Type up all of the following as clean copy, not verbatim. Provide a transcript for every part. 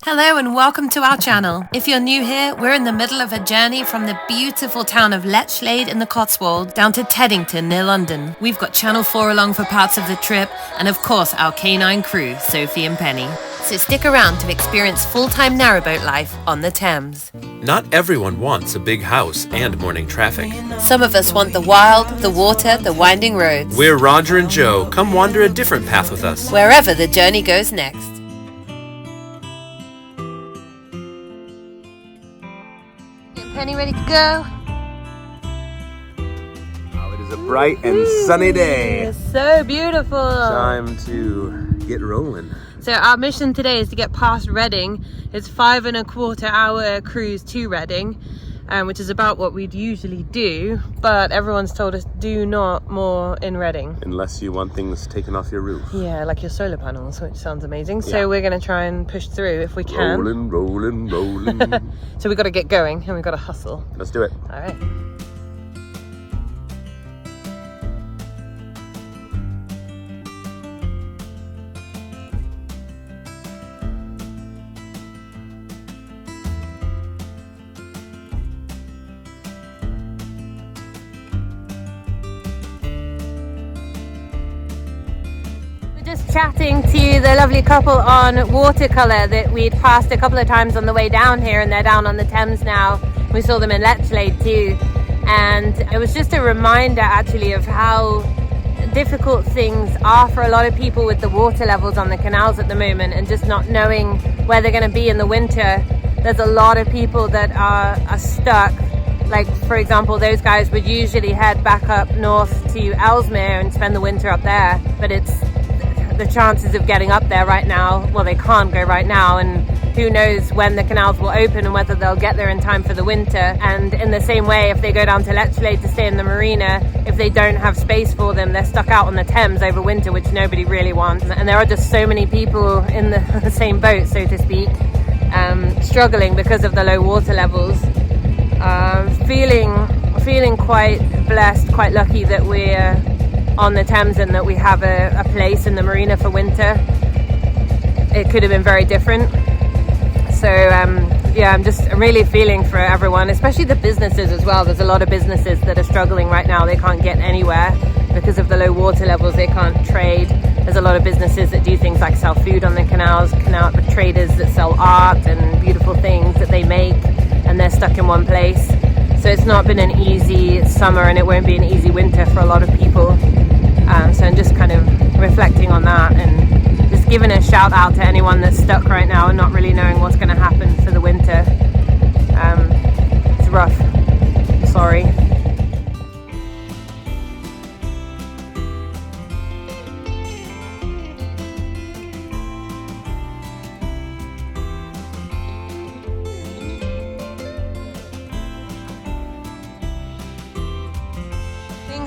Hello and welcome to our channel. If you're new here, we're in the middle of a journey from the beautiful town of Lechlade in the Cotswolds down to Teddington near London. We've got Channel 4 along for parts of the trip and of course our canine crew, Sophie and Penny. So stick around to experience full-time narrowboat life on the Thames. Not everyone wants a big house and morning traffic. Some of us want the wild, the water, the winding roads. We're Roger and Joe. Come wander a different path with us. Wherever the journey goes next. Penny, ready to go? Oh, it is a bright and sunny day. It's so beautiful. Time to get rolling. So our mission today is to get past Reading. It's 5.25-hour cruise to Reading, which is about what we'd usually do, but everyone's told us do not moor in Reading. Unless you want things taken off your roof. Yeah, like your solar panels, which sounds amazing. Yeah. So we're going to try and push through if we can. Rolling. So we've got to get going and we've got to hustle. Let's do it. All right. Just chatting to the lovely couple on watercolour that we'd passed a couple of times on the way down here, and they're down on the Thames now. We saw them in Lechlade too, and it was just a reminder actually of how difficult things are for a lot of people with the water levels on the canals at the moment and just not knowing where they're going to be in the winter. There's a lot of people that are stuck. Like, for example, those guys would usually head back up north to Ellesmere and spend the winter up there, but the chances of getting up there right now, well, they can't go right now, and who knows when the canals will open and whether they'll get there in time for the winter. And in the same way, if they go down to Lechlade to stay in the marina, if they don't have space for them, they're stuck out on the Thames over winter, which nobody really wants. And there are just so many people in the same boat, so to speak, struggling because of the low water levels. Feeling quite blessed, quite lucky that we're on the Thames and that we have a place in the marina for winter. It could have been very different. So yeah, I'm really feeling for everyone, especially the businesses as well. There's a lot of businesses that are struggling right now. They can't get anywhere because of the low water levels. They can't trade. There's a lot of businesses that do things like sell food on the canals, traders that sell art and beautiful things that they make, and they're stuck in one place. So it's not been an easy summer, and it won't be an easy winter for a lot of people. So I'm just kind of reflecting on that and just giving a shout out to anyone that's stuck right now and not really knowing what's going to happen for the winter. It's rough. Sorry.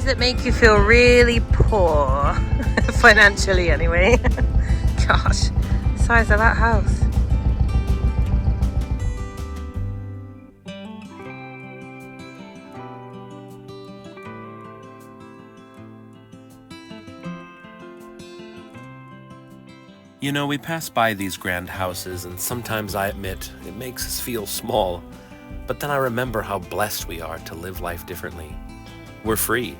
That make you feel really poor financially anyway. Gosh, the size of that house. You know, we pass by these grand houses, and sometimes I admit it makes us feel small. But then I remember how blessed we are to live life differently. We're free.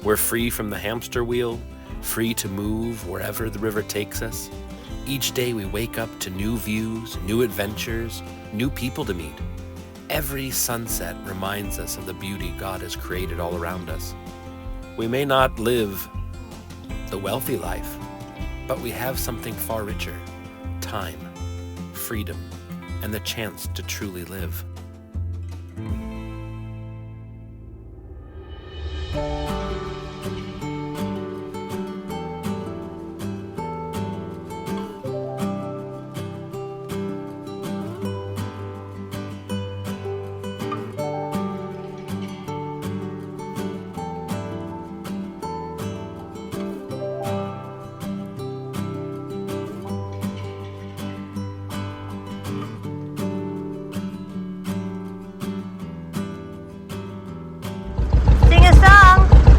We're free from the hamster wheel, free to move wherever the river takes us. Each day we wake up to new views, new adventures, new people to meet. Every sunset reminds us of the beauty God has created all around us. We may not live the wealthy life, but we have something far richer: time, freedom, and the chance to truly live. Sing a song!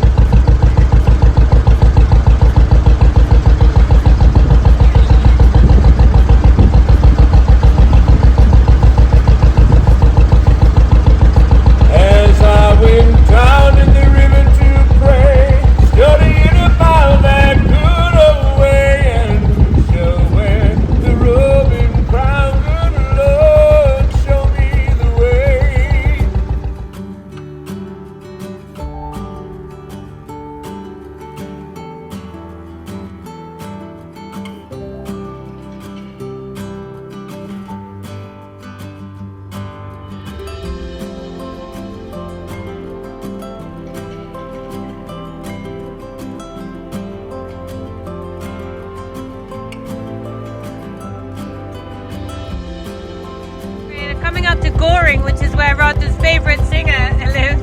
coming up to Goring, which is where Roger's favourite singer lives.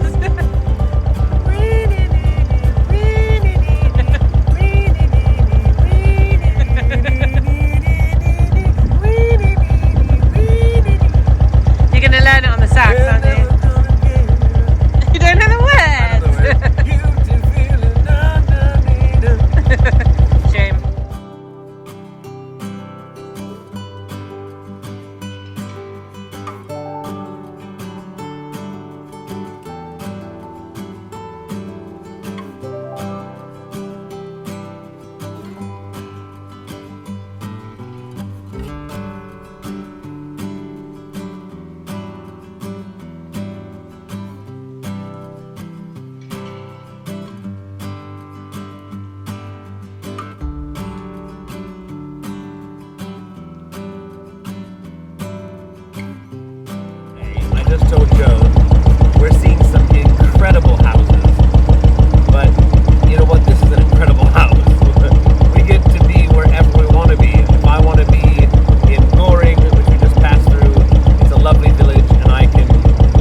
You're going to learn it on the sax, aren't you? You don't know the words? Shame. I just told Joe we're seeing some incredible houses, but you know what? This is an incredible house. We get to be wherever we want to be. If I want to be in Goring, which we just passed through, it's a lovely village, and I can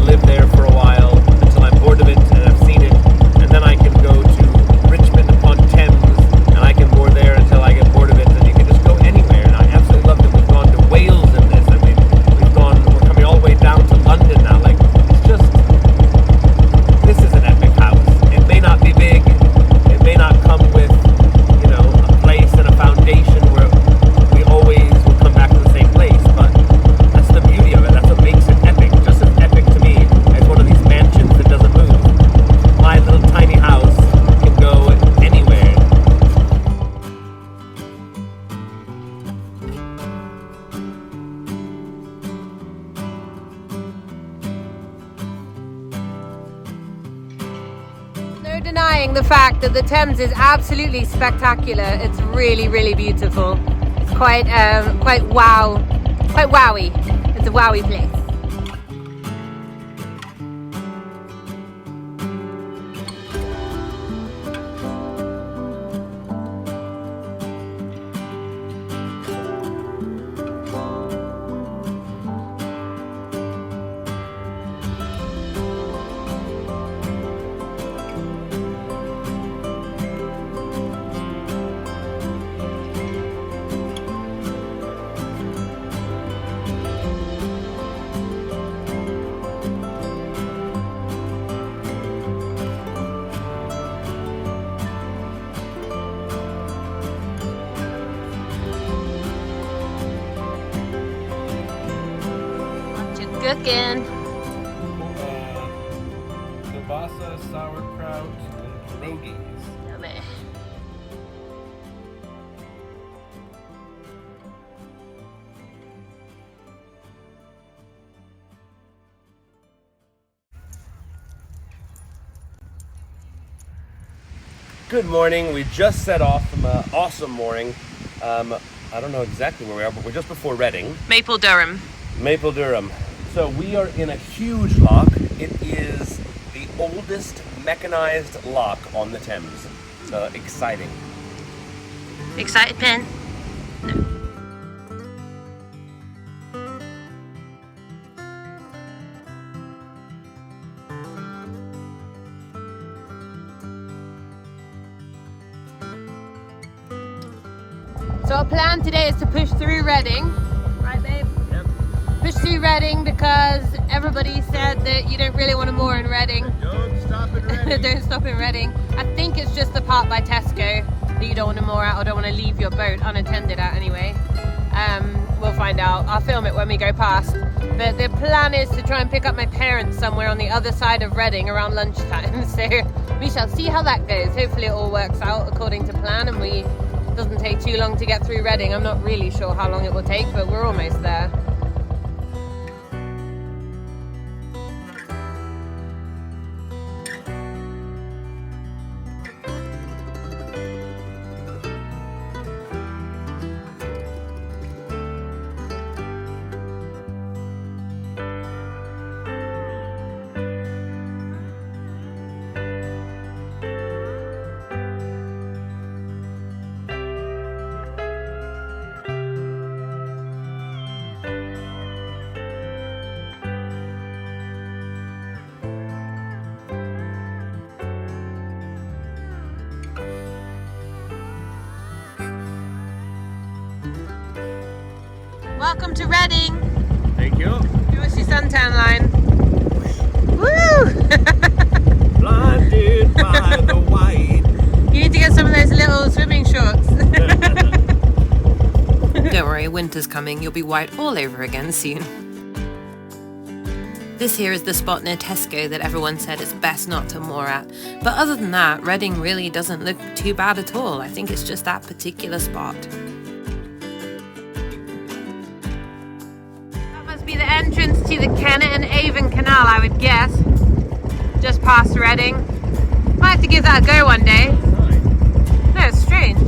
live there for a while until I'm bored of it and I've seen it, and then I can go to Richmond-upon-Thames, and I can board there until I get bored of it, and you can just go anywhere. And I absolutely love that we've gone to Wales in this, and we're coming all the way down to London now. Like, it's just, this is an epic house. It may not be big, it may not come with, you know, a place and a foundation where we always will come back to the same place, but that's the beauty of it. That's what makes it epic. Just as epic to me as one of these mansions that doesn't move. My little tiny house can go anywhere. No denying the fact that the Thames is absolutely spectacular. It's really, really beautiful. It's quite wowy. It's a wowy place. Cooking. Kielbasa, sauerkraut, and pierogies. Yummy. Good morning. We just set off from an awesome mooring. I don't know exactly where we are, but we're just before Reading. Maple Durham. Maple Durham. So we are in a huge lock. It is the oldest mechanized lock on the Thames. Exciting. Excited, Pen? No. So our plan today is to push through Reading. Right, babe? Yep. Push through Reading because everybody said that you don't really want to moor in Reading. Don't stop in Reading. Don't stop in Reading. I think it's just the part by Tesco that you don't want to moor at or don't want to leave your boat unattended at anyway. We'll find out. I'll film it when we go past. But the plan is to try and pick up my parents somewhere on the other side of Reading around lunchtime. So we shall see how that goes. Hopefully it all works out according to plan and it doesn't take too long to get through Reading. I'm not really sure how long it will take, but we're almost there. Welcome to Reading. Thank you. Give us your suntan line. Woo! Blinded by the white. You need to get some of those little swimming shorts. Don't worry, winter's coming. You'll be white all over again soon. This here is the spot near Tesco that everyone said it's best not to moor at. But other than that, Reading really doesn't look too bad at all. I think it's just that particular spot. That must be the entrance to the Kennet and Avon Canal, I would guess. Just past Reading. Might have to give that a go one day. No, it's strange.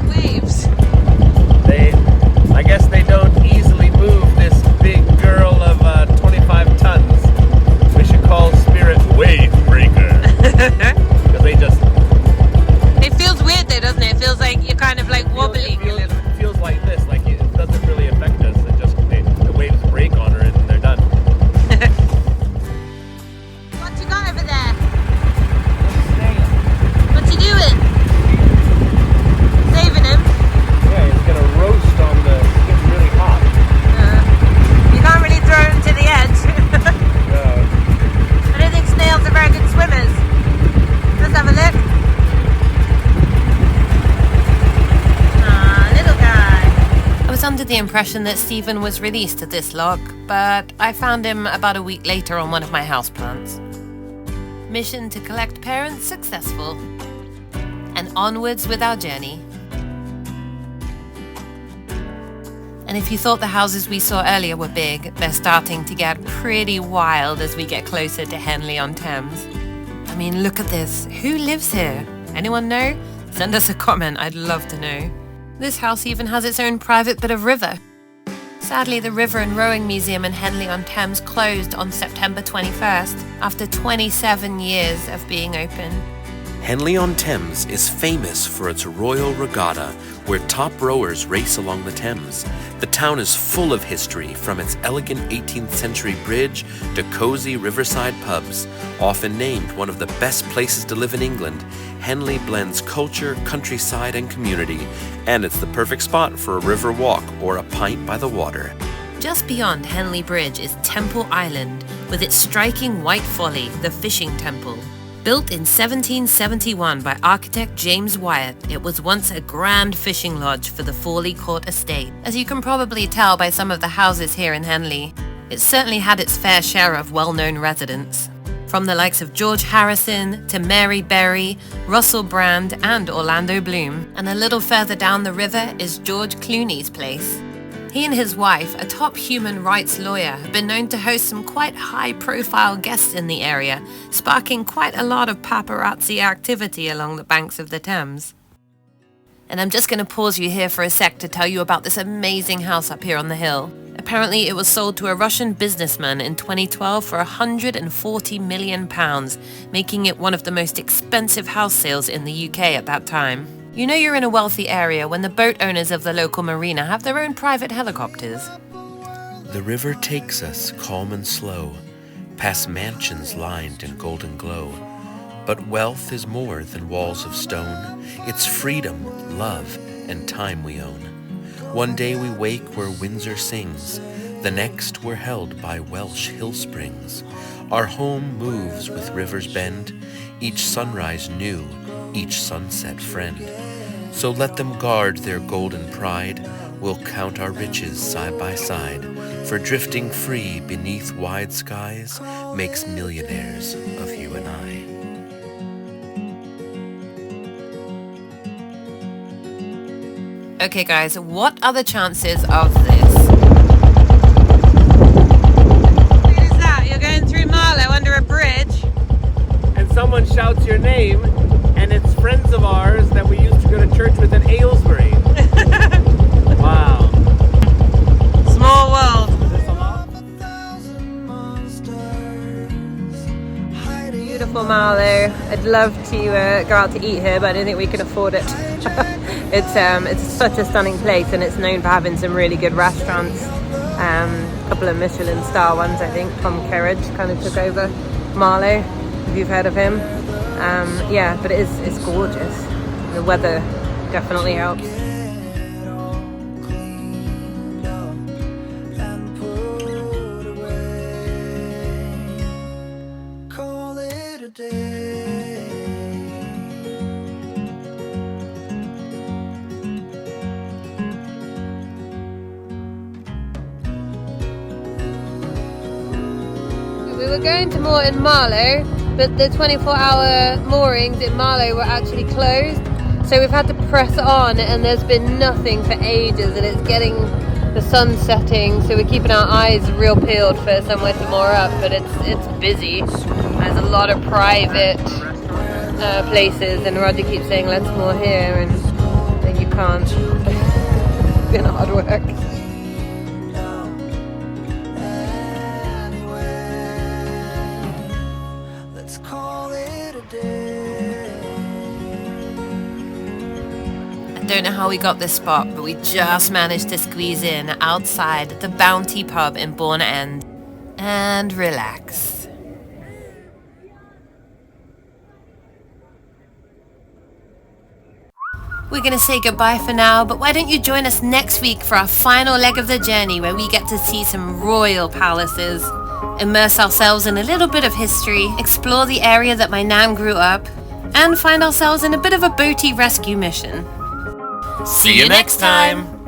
Waves. I guess they don't easily move this big girl of 25 tons. We should call Spirit Wave Breaker. Because they just... It feels weird though, doesn't it? It feels like you're kind of like wobbling a little. It feels like this, like it doesn't really affect us. It just, the waves break on her and they're done. What you got over there? What you doing? Saving him? Yeah, it's gonna roast on the... It's getting really hot. You can't really throw him to the edge. I don't think snails are very good swimmers. Let's have a look. Ah, little guy. I was under the impression that Stephen was released at this lock, but I found him about a week later on one of my houseplants. Mission to collect parents successful. And onwards with our journey. And if you thought the houses we saw earlier were big, they're starting to get pretty wild as we get closer to Henley-on-Thames. I mean, look at this. Who lives here? Anyone know? Send us a comment, I'd love to know. This house even has its own private bit of river. Sadly, the River and Rowing Museum in Henley-on-Thames closed on September 21st, after 27 years of being open. Henley-on-Thames is famous for its Royal Regatta, where top rowers race along the Thames. The town is full of history, from its elegant 18th century bridge to cozy riverside pubs. Often named one of the best places to live in England, Henley blends culture, countryside, and community, and it's the perfect spot for a river walk or a pint by the water. Just beyond Henley Bridge is Temple Island, with its striking white folly, the fishing temple. Built in 1771 by architect James Wyatt, it was once a grand fishing lodge for the Fawley Court estate. As you can probably tell by some of the houses here in Henley, it certainly had its fair share of well-known residents. From the likes of George Harrison to Mary Berry, Russell Brand and Orlando Bloom. And a little further down the river is George Clooney's place. He and his wife, a top human rights lawyer, have been known to host some quite high-profile guests in the area, sparking quite a lot of paparazzi activity along the banks of the Thames. And I'm just going to pause you here for a sec to tell you about this amazing house up here on the hill. Apparently it was sold to a Russian businessman in 2012 for £140 million, making it one of the most expensive house sales in the UK at that time. You know you're in a wealthy area when the boat owners of the local marina have their own private helicopters. The river takes us calm and slow, past mansions lined in golden glow. But wealth is more than walls of stone. It's freedom, love, and time we own. One day we wake where Windsor sings. The next we're held by Welsh hill springs. Our home moves with rivers bend. Each sunrise new, each sunset friend. So let them guard their golden pride. We'll count our riches side by side. For drifting free beneath wide skies makes millionaires of you and I. Okay guys, what are the chances of this? What is that? You're going through Marlow under a bridge? And someone shouts your name, and it's friends of ours that we used to go to church with in Aylesbury. Wow. Small world. Is this a lot? Beautiful Marlow. I'd love to go out to eat here, but I don't think we can afford it. It's such a stunning place, and it's known for having some really good restaurants. A couple of Michelin star ones, I think. Tom Kerridge kind of took over Marlow, if you've heard of him. Yeah, but it's gorgeous. The weather definitely helps. We were going to moor in Marlow, but the 24-hour moorings in Marlow were actually closed, so we've had to press on, and there's been nothing for ages, and it's getting the sun setting, so we're keeping our eyes real peeled for somewhere to moor up, but it's busy. There's a lot of private places, and Roger keeps saying let's moor here, and then you can't. It's been hard work. I don't know how we got this spot, but we just managed to squeeze in outside the Bounty pub in Bourne End and relax. We're going to say goodbye for now, but why don't you join us next week for our final leg of the journey, where we get to see some royal palaces, immerse ourselves in a little bit of history, explore the area that my nan grew up, and find ourselves in a bit of a boaty rescue mission. See you next time!